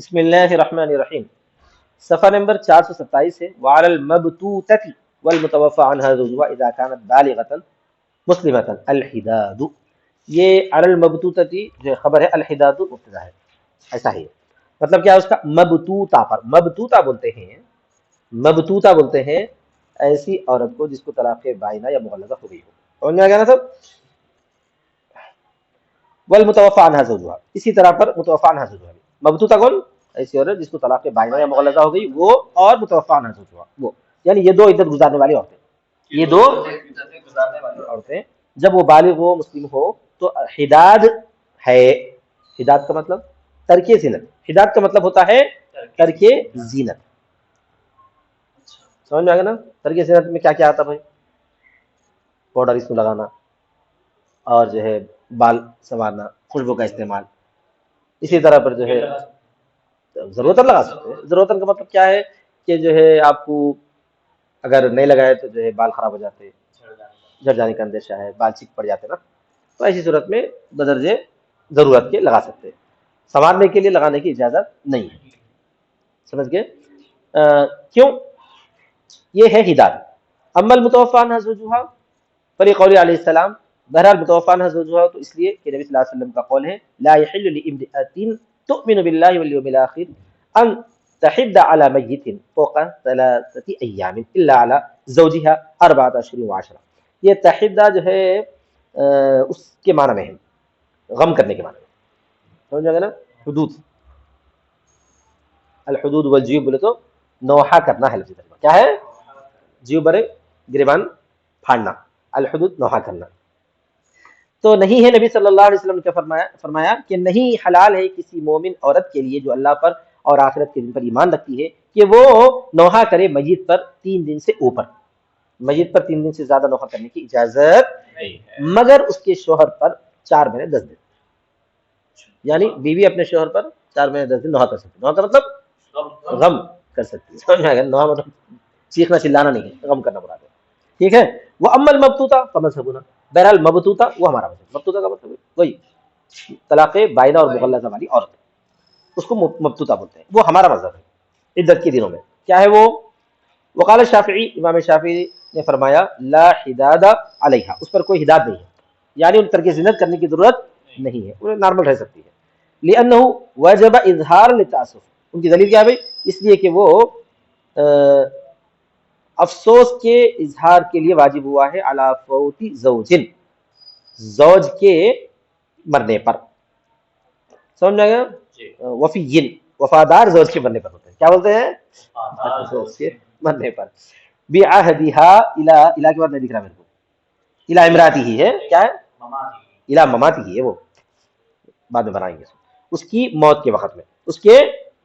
بسم اللہ الرحمن الرحیم، صفحہ نمبر 427 ہے۔ وعلی المبتوتۃ والمتوفى عنها زوجها اذا كانت بالغة مسلمة الحداد، یہ علی المبتوتۃ جو خبر ہے، الحداد مبتدا ہے، ایسا ہی ہے۔ مطلب کیا ہے اس کا؟ مبتوتہ پر، مبتوتہ بولتے ہیں، مبتوتہ بولتے ہیں ایسی عورت کو جس کو طلاق بائنہ یا مغلظہ ہو گئی ہو۔ سمجھ میں آ گیا نا سب؟ والمتوفى عنها زوجها، اسی طرح پر متوفى عنها زوجها، مبتوتہ کون؟ ایسی عورت جس کو طلاق بائنہ یا مغلظہ ہو گئی وہ، اور متوفى عنها زوجها وہ، یعنی یہ دو عدت گزارنے والی عورتیں، یہ دو عدت گزارنے والی عورتیں جب وہ بالغ ہو، مسلم ہو، تو حداد ہے۔ حداد کا مطلب ترک زینت، حداد کا مطلب ہوتا ہے ترک زینت۔ سمجھ میں آ گیا نا؟ ترک زینت میں کیا کیا آتا بھائی؟ پاؤڈر اس کو لگانا، اور جو ہے بال سنوارنا، خوشبو کا استعمال، اسی طرح پر جو ہے ضرورتاً لگا سکتے ہیں۔ ضرورتاً کا مطلب کیا ہے کہ جو ہے آپ کو اگر نہیں لگائے تو جو ہے بال خراب ہو جاتے، جھڑ جانے کا اندیشہ ہے، بال چیک پڑ جاتے نا، تو ایسی صورت میں بدرجے ضرورت کے لگا سکتے ہیں، سنوارنے کے لیے لگانے کی اجازت نہیں ہے۔ سمجھ گئے؟ کیوں؟ یہ ہے ہدایت۔ اما المتوفى عنها زوجها فلقول علیہ السلام، بہرحال متوفى عنها زوجها تو اس لیے کہ نبی صلی اللہ علیہ وسلم کا قول ہے، لا يحل لامرأة تؤمن بالله واليوم الآخر ان تحد على میت فوق 3 ایام الا على زوجها 4 اشہر و10۔ یہ تحدہ جو ہے اس کے معنی میں ہے، غم کرنے کے معنی میں، سمجھ گئے نا؟ حدود، الحدود والجیوب بولے تو نوحہ کرنا ہے، لفظ ترجمہ کیا ہے؟ جیوب برے گریبان پھاڑنا، الحدود نوحہ کرنا۔ تو نہیں ہے، نبی صلی اللہ علیہ وسلم نے فرمایا کہ نہیں حلال ہے کسی مومن عورت کے لیے جو اللہ پر اور آخرت کے دن پر ایمان رکھتی ہے کہ وہ نوحہ کرے میت پر 3 دن سے اوپر، میت پر 3 دن سے زیادہ نوحہ کرنے کی اجازت نہیں ہے، مگر اس کے شوہر پر 4 مہینے 10 دن، یعنی بیوی اپنے شوہر پر 4 مہینے 10 دن نوحہ کر سکتی ہے۔ نوحہ کا مطلب غم کر سکتی ہے، سمجھ میں آ گیا؟ نوحہ مطلب چیخنا چلانا نہیں ہے، غم کرنا مراد ہے، ٹھیک ہے؟ وہ اما المبتوتہ فمذهبنا، بہرحال مبتوتہ وہ ہمارا مذہب، مبتوتہ کا مطلب وہی طلاق بائنہ اور مغلظہ والی عورت، اس کو مبتوتہ بولتے ہیں، وہ ہمارا مذہب ہے عدت کے دنوں میں۔ کیا ہے وہ؟ وقال الشافعی، امام شافعی نے فرمایا، لا حداد علیہا، اس پر کوئی حداد نہیں ہے، یعنی ان ترک زینت کرنے کی ضرورت نہیں ہے، انہیں نارمل رہ سکتی ہے۔ لأنہ وجب اظہار للتعسف، ان کی دلیل کیا ہے بھائی؟ اس لیے کہ وہ افسوس کے اظہار کے لیے واجب ہوا ہے، علی فوت زوجن، زوج کے مرنے پر، سمجھ میں گیا؟ وفیین، وفادار زوج کے مرنے پر ہوتے ہیں، کیا بولتے ہیں؟ زوج کے مرنے پر۔ بعہدها الی کے بعد نہیں دکھ رہا میرے کو، الی امراتی ہی ہے، کیا ہے؟ الی مماتی ہی ہے، وہ بعد میں بنائیں گے، اس کی موت کے وقت میں، اس کے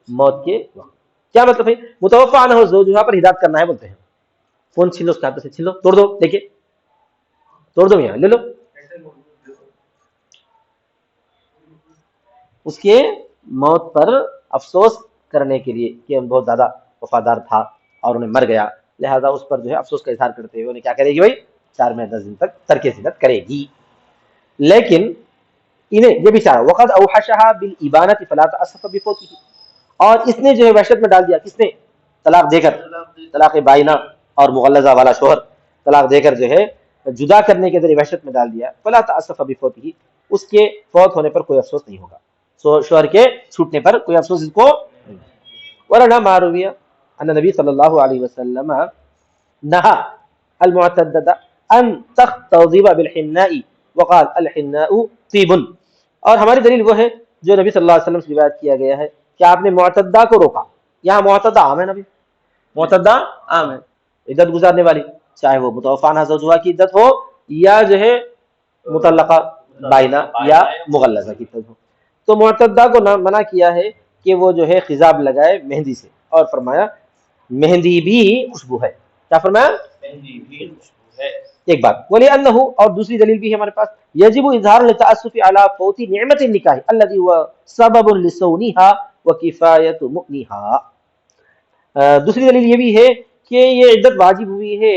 موت کے وقت۔ کیا مطلب ہے؟ متوفی عنہ زوجها پر ہدایت کرنا ہے بولتے ہیں۔ فون چھین لو اس کے ہاتھ سے، چھین لو، توڑ دو، دیکھیے توڑ دو، یہاں لے لو، اس کے موت پر افسوس کرنے کے لیے کہ بہت زیادہ وفادار تھا اور انہیں مر گیا، لہذا اس پر جو ہے افسوس کا اظہار کرتے ہوئے انہیں کیا کرے گی بھائی؟ 4 مہینے 10 دن تک ترک زینت کرے گی۔ لیکن انہیں یہ بھی چاہا، وقد اوحشها بالابانۃ فلا تاسف بفوته، اور اس نے جو ہے وحشت میں ڈال دیا، کس نے؟ طلاق دے کر، طلاق بائنہ اور مغلظہ والا شوہر طلاق دے کر جو ہے جدا کرنے کے ذریعے وحشت میں ڈال دیا، فلا تاسف بفوته، اس کے فوت ہونے پر کوئی افسوس نہیں ہوگا، شوہر کے چھوٹنے پر کوئی افسوس اس کو نہیں۔ ورنا معرویہ ان نبی صلی اللہ علیہ وسلم نہا المعتدہ ان تختضب بالحناء وقال الحناء طیب، اور ہماری دلیل وہ ہے جو نبی صلی اللہ علیہ وسلم سے روایت کیا گیا ہے کہ آپ نے معتدہ کو روکا۔ یہاں معتدہ عام ہے، نبی معتدہ عام ہے، عدت گزارنے والی، چاہے وہ متوفی عنہا زوجہا کی عدت ہو یا جو ہے مطلقہ بائنہ یا مغلظہ کی عدت ہو۔ تو معتدہ کو منع کیا ہے کہ وہ جو ہے خضاب لگائے مہندی سے، اور فرمایا مہندی بھی خوشبو ہے، کیا فرمایا؟ مہندی بھی خوشبو ہے، ایک بات۔ وَلِأَنَّهُ، اور دوسری دلیل بھی ہے ہمارے پاس، یجب اظہار التأسف علی فوت نعمت النکاح الذي هو سبب لصونها وکفایۃ مؤنها، دوسری دلیل یہ بھی ہے کہ یہ عدت واجب ہوئی ہے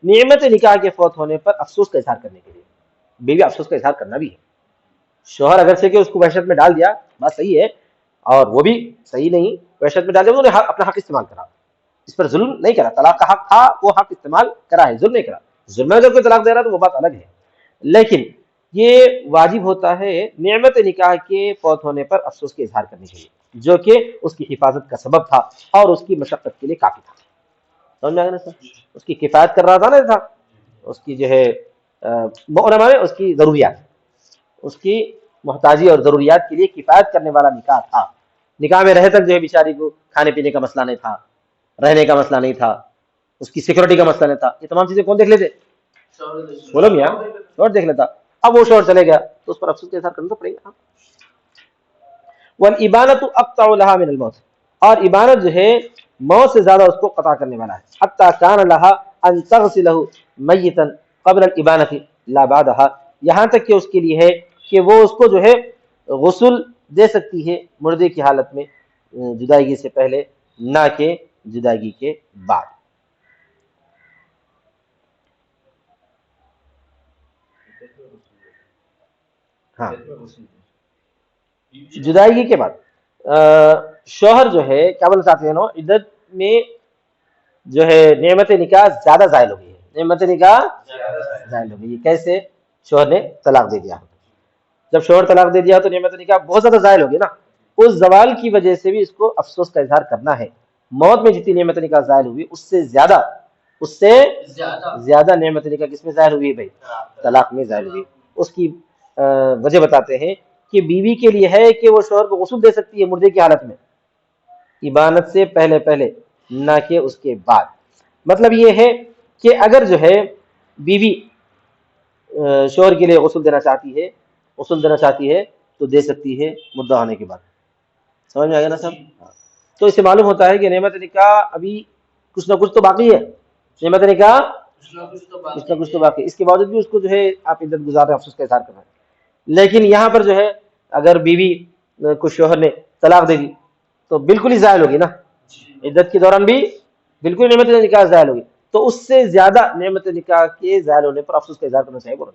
نعمت نکاح کے فوت ہونے پر افسوس کا اظہار کرنے کے لیے، بیوی افسوس کا اظہار کرنا بھی ہے، شوہر اگر سے کہ اس کو وحشت میں ڈال دیا، بات صحیح ہے، اور وہ بھی صحیح نہیں، وحشت میں ڈالے، انہوں نے اپنا حق استعمال کرا، اس پر ظلم نہیں کرا، طلاق کا حق تھا وہ حق استعمال کرا ہے، ظلم نہیں کرا. ظلم میں جب کوئی طلاق دے رہا ہے تو وہ بات الگ ہے، لیکن یہ واجب ہوتا ہے نعمت نکاح کے فوت ہونے پر افسوس کے اظہار کرنے کے لیے، جو کہ اس کی حفاظت کا سبب تھا اور اس کی مشقت کے لیے کافی تھا. سمجھ میں آ گیا نا سر؟ اس کی کفایت کر رہا تھا نا، تھا اس کی جو ہے علماء میں اس کی ضروریات، اس کی محتاجی اور ضروریات کے لیے کفایت کرنے والا نکاح تھا. نکاح میں رہے تک جو ہے بیچاری کو کھانے پینے کا مسئلہ نہیں تھا، رہنے کا مسئلہ نہیں تھا، اس کی سیکورٹی کا مسئلہ نہیں تھا. یہ تمام چیزیں کون دیکھ لیتے؟ بولو میاں، شوہر دیکھ لیتا. اب وہ شوہر چلے گیا تو اس پر افسوس کا اظہار کرنا تو پڑے گا. والابانۃ اقطع لها من الموت، اور ابانت جو ہے موت سے زیادہ اس کو قطع کرنے والا ہے. حتی کان لها ان تغسله میتا قبل الابانۃ لا بعدها، یہاں تک کہ اس کے لیے ہے کہ وہ اس کو جو ہے غسل دے سکتی ہے مردے کی حالت میں جدائیگی سے پہلے، نہ کہ جدائیگی کے بعد. ہاں جدائیگی کے بعد شوہر جو ہے کیا بولنا چاہتے ہیں نا، عدت میں جو ہے نعمت نکاح زیادہ زائل ہو گئی ہے، نعمت نکاح زائل ہو گئی ہے. کیسے؟ شوہر نے طلاق دے دیا. جب شوہر طلاق دے دیا تو نعمت نکاح بہت زیادہ زائل ہوگی نا. اس زوال کی وجہ سے بھی اس کو افسوس کا اظہار کرنا ہے. موت میں جتنی نعمت نکاح زائل ہوئی اس سے زیادہ نعمت نکاح کس میں ظاہر ہوئی بھائی؟ طلاق میں ظاہر ہوئی. اس کی وجہ بتاتے ہیں کہ بیوی کے لیے ہے کہ وہ شوہر کو غسل دے سکتی ہے مردے کی حالت میں ابانت سے پہلے نہ کہ اس کے بعد. مطلب یہ ہے کہ اگر جو ہے بیوی شوہر کے لیے غسل دینا چاہتی ہے تو دے سکتی ہے مردہ ہونے کے بعد. سمجھ میں آ گیا نا صاحب؟ تو اس سے معلوم ہوتا ہے کہ نعمت نکاح ابھی کچھ نہ کچھ تو باقی ہے، نعمت نکاح کچھ نہ کچھ تو باقی ہے. اس کے باوجود بھی اس کو جو ہے آپ عدت گزار رہے ہیں، افسوس کا اظہار کر رہے ہیں. لیکن یہاں پر جو ہے اگر بیوی کو شوہر نے طلاق دے دی تو بالکل ہی زائل ہوگی نا، عدت کے دوران بھی بالکل نعمت نکاح زائل ہوگی. تو اس سے زیادہ نعمت نکاح کے زائل ہونے پر افسوس کا اظہار کرنا چاہیے. بولو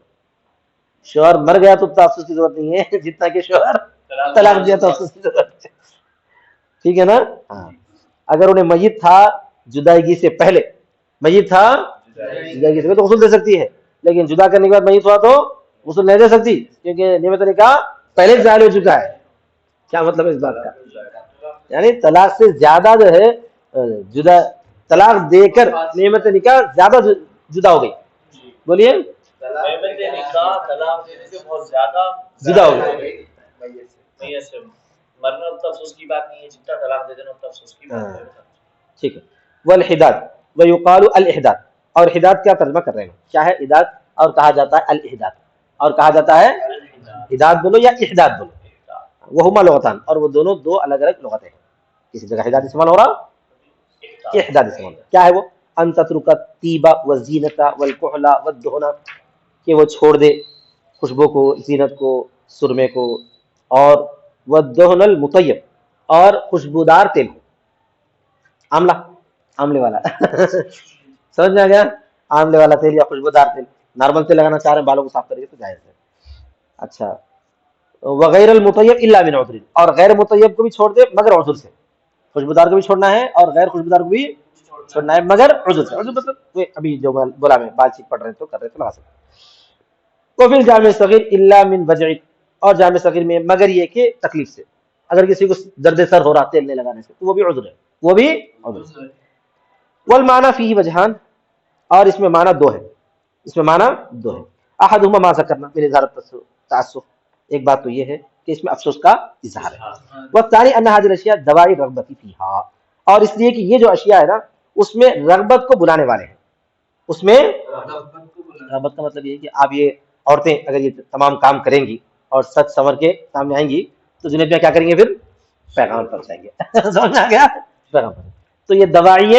شوہر مر گیا تو اتنا افسوس کی ضرورت نہیں ہے جتنا کہ شوہر طلاق دیا تو افسوس کی ضرورت ہے. ٹھیک ہے نا؟ ہاں. اگر انہیں میت تھا جدائیگی سے پہلے تو غسل دے سکتی ہے، لیکن جدا کرنے کے بعد میت ہوا تو غسل نہیں دے سکتی کیونکہ نعمت نکاح پہلے زائل ہو چکا ہے. کیا مطلب ہے اس بات کا؟ یعنی طلاق سے زیادہ جو ہے جدا، طلاق دے کر نعمت نکاح زیادہ جدا ہو گئی. بولیے جدا ہو گئی. ٹھیک ہے. والحداد ویقال الاحداد، اور حداد کیا ترجمہ کر رہے ہیں؟ کیا ہے حداد؟ اور کہا جاتا ہے الاحداد، اور کہا جاتا ہے حداد بولو یا احداد بولو. وہما لغتان، اور وہ دونوں دو الگ الگ لغتیں ہیں. کسی جگہ حداد استعمال ہو رہا، احداد استعمال ہو رہا. کیا ہے وہ؟ ان تترک الطیب والزینۃ والکحل والدہن، کہ وہ چھوڑ دے خوشبو کو، زینت کو، سرمے کو، اور والدہن المطیب، اور خوشبودار تیل کو. آملے والا سمجھ میں آ گیا؟ آملے والا تیل یا خوشبودار تیل. نارمل تیل لگانا چاہ رہے ہیں بالوں کو صاف کرے تو جائز ہے. اچھا. وغیر المطیب الا من عذر، اور غیر مطیب کو بھی چھوڑ دے مگر عذر سے. خوشبودار کو بھی چھوڑنا ہے اور غیر خوشبودار کو بھی چھوڑنا ہے مگر عذر سے. عذر مطلب ابھی جو بولا میں بات چیت پڑھ رہے تو کر رہے تو لگا سکتے. وفی جامع صغیر الا من وجع، اور جامع صغیر میں مگر یہ کہ تکلیف سے. اگر کسی کو درد سر ہو رہا تیل نہیں لگانے سے تو وہ بھی عذر ہے، وہ بھی عذر ہے. والمعنی فیہ وجہان، اور اس میں معنی دو ہے، احدہما ما ذکرنا من اظہار تعسف، ایک بات تو یہ ہے کہ اس میں افسوس کا اظہار ہے. والثانی ان هذه الاشیاء دواعی الرغبۃ فیہا، اور اس لیے کہ یہ جو اشیاء ہے نا اس میں رغبت کو بلانے والے ہیں. اس میں رغبت کا مطلب یہ ہے کہ آپ یہ عورتیں اگر یہ تمام کام کریں گی اور سچ سنور کے سامنے آئیں گی تو دنیا میں کیا کریں گے؟ پھر پیغام پہنچائیں گے. سمجھ آ گیا؟ پیغام. تو یہ دواعی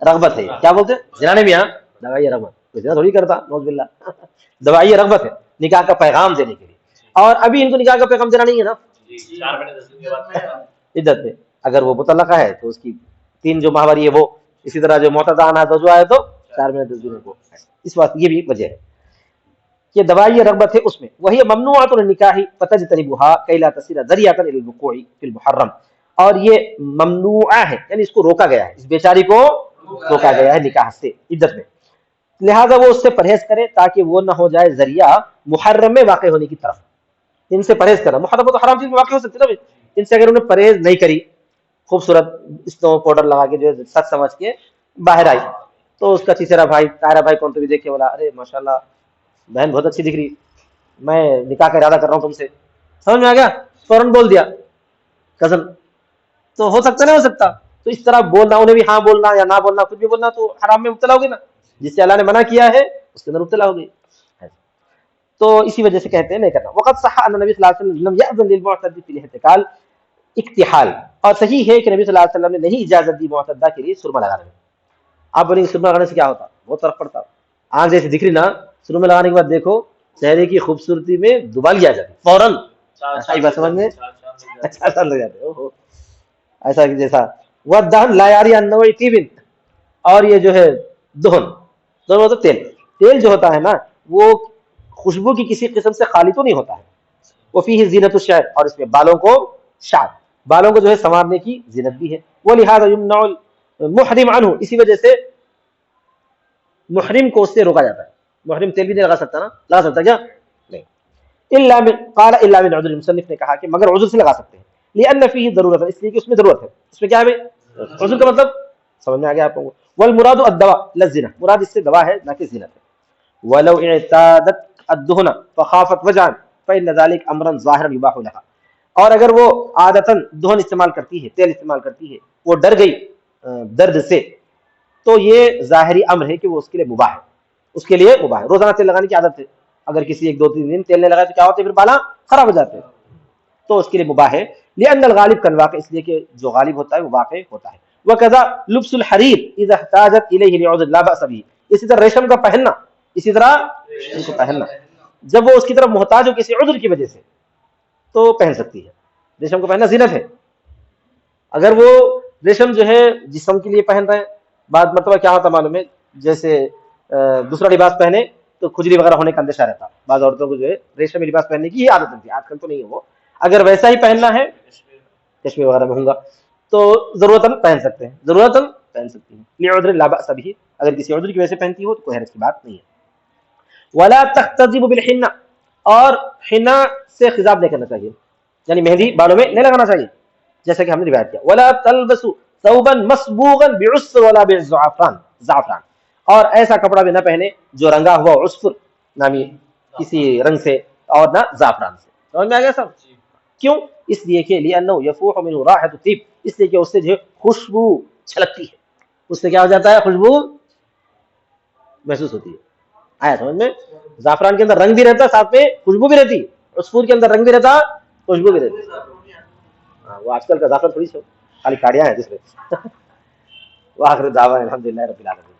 رغبت ہے. کیا بولتے ہیں جنانے میں؟ دواعی رغبت کوئی تھوڑی کرتا، نعوذ باللہ. دواعی رغبت ہے نکاح کا پیغام دینے کے لیے. اور ابھی ان کو نکاح کا پیغام دینا نہیں ہے نا عدت پہ. اگر وہ مطلقہ ہے تو اس کی 3 جو ماہواری ہے وہ، اسی طرح جو معتدہ آنا تو جو آئے تو 4 مہینے 10 دنوں کو. اس وقت یہ بھی وجہ ہے. یہ دوائی رغبت ہے اس میں. وہی ممنوعۃ النکاح فتجتنبوها کئی لا تصیر ذریعۃ الى الوقوع فی المحرم. اور یہ ممنوعہ ہے یعنی اس کو روکا گیا ہے, اس بیچاری کو روکا گیا ہے نکاح سے عدت میں, لہذا وہ اس سے پرہیز کرے تاکہ وہ نہ ہو جائے ذریعہ محرم میں واقع ہونے کی طرف. ان سے پرہیز کرنا, محرم تو حرام چیز میں واقع ہو سکتی ہے نا, ان سے اگر انہیں پرہیز نہیں کری, خوبصورت اسنو پاؤڈر لگا کے جو سچ سمجھ کے باہر آئی, تو اس کا چیچرا بھائی تارا بھائی کون تو بھی دیکھ کے بولا ارے ماشاءاللہ بہن بہت اچھی دکھ رہی, میں نکاح کا ارادہ کر رہا ہوں تم سے, سمجھ میں آ گیا, فوراً بول دیا کزن, تو ہو سکتا نہیں ہو سکتا, تو اس طرح بولنا, انہیں بھی ہاں بولنا یا نہ بولنا, کچھ بھی بولنا تو حرام میں مبتلا ہوگی نا, جس سے اللہ نے منع کیا ہے اس کے اندر مبتلا ہوگی. تو اسی وجہ سے کہتے ہیں نہیں کرنا. وقت صح ان نبی صلی اللہ علیہ وسلم لم یأذن للمعتد فی الاحتقال اکتحال, اور صحیح ہے کہ نبی صلی اللہ علیہ وسلم نے نہیں اجازت دی معتدہ کے لیے سرما لگانے میں. آپ بولیں گے سرما لگانے سے کیا ہوتا, بہت فرق پڑتا. آنکھ جیسے دکھ رہی نا, سرما لگانے کے بعد دیکھو چہرے کی خوبصورتی میں دوبالی آ جاتی فوراً, صحیح بات سمجھ میں اچھا لگ جاتے ایسا جیسا. والدہن لا یاری عن نوع طیب, اور یہ جو ہے دہن, دہن مطلب تیل, تیل جو ہوتا ہے نا وہ خوشبو کی کسی قسم سے خالی تو نہیں ہوتا ہے. وہ فیہ زینت الشعر, اور اس میں بالوں کو شعر, بالوں کو جو ہے سنوارنے کی زینت بھی ہے. وہ لہذا یمنع المحرم عنہ, اسی وجہ سے محرم کو اس سے روکا جاتا ہے. محرم تیل بھی نہیں لگا سکتا نا, لگا سکتا کیا نہیں. الا من قال الا من عذر, مصنف نے کہا کہ مگر عذر سے لگا سکتے ہیں. لان فیہ ضرورت, اس لیے کہ اس میں ضرورت ہے. اس میں کیا ہے عذر کا مطلب سمجھ میں آ گیا آپ کو. والمراد الدواء لا الزنا, مراد اس سے دوا ہے نہ کہ زینت ہے. ولو اعتادت الدهن فخافت وجعا فإن ذلك امرا ظاهرا يباح لها, اور اگر وہ عادتاً دہن استعمال کرتی ہے, تیل استعمال کرتی ہے, وہ ڈر گئی درد سے, تو یہ ظاہری امر ہے کہ وہ اس کے لیے مباح ہے, اس کے لیے مباح ہے. روزانہ تیل لگانے کی عادت ہے, اگر کسی ایک دو تین دن تیل نہیں لگائے تو کیا ہوتے ہیں, پھر بالا خراب ہو جاتے ہیں, تو اس کے لیے مباح ہے. لأن الغالب کن واقع, اس لیے کہ جو غالب ہوتا ہے وہ واقع ہوتا ہے. وکذا لبس الحریر اذا احتاجت الیہ لعذر لا بأس به, اسی طرح ریشم کا پہننا, اسی طرح ان کو پہننا جب وہ اس کی طرف محتاج ہو کسی عذر کی وجہ سے تو پہن سکتی ہے. ریشم کو پہننا زینت ہے. اگر وہ ریشم جو ہے جسم کے لیے پہن رہے ہیں, بعد مرتبہ کیا ہوتا معلوم ہے, جیسے دوسرا لباس پہنے تو کھجلی وغیرہ ہونے کا اندیشہ رہتا. بعض عورتوں کو جو ہے ریشمی لباس پہننے کی ہی عادت ہوتی ہے, آج کل تو نہیں ہے وہ, اگر ویسا ہی پہننا ہے کشمیر وغیرہ میں ہوں گا تو ضرورتاً پہن سکتے ہیں, ضرورتاً پہن سکتی ہیں. لعذر لا بأس به, اگر کسی عذر کی وجہ سے پہنتی ہو تو کوئی حرج کی بات نہیں ہے. ولا تختضب بالحنہ, اور حنا سے خضاب نہیں کرنا چاہیے, یعنی مہندی بالوں میں نہیں لگانا چاہیے, جیسا کہ ہم نے روایت کیا. ولا تلبس ثوبا مصبوغا بعسر ولا بالزعفران, زعفران, اور ایسا کپڑا بھی نہ پہنے جو رنگا ہوا عسفر نامی کسی رنگ سے, اور نہ زعفران سے. سمجھ میں آ گیا سب؟ کیوں؟ اس لیے کہ لأنه يفوح منه رائحة الطيب, اس لیے کہ اس سے جو خوشبو چھلکتی ہے, اس سے کیا ہو جاتا ہے, خوشبو محسوس ہوتی ہے. آیا سمجھ میں؟ زعفران کے اندر رنگ بھی رہتا ہے, ساتھ میں خوشبو بھی رہتی ہے. عصفور کے اندر رنگ بھی رہتا, خوشبو بھی رہتی. وہ آج کل کا زعفران تھوڑی سی خالی کاڑیاں ہیں جس میں. وآخر دعوانا الحمدللہ رب العالمین.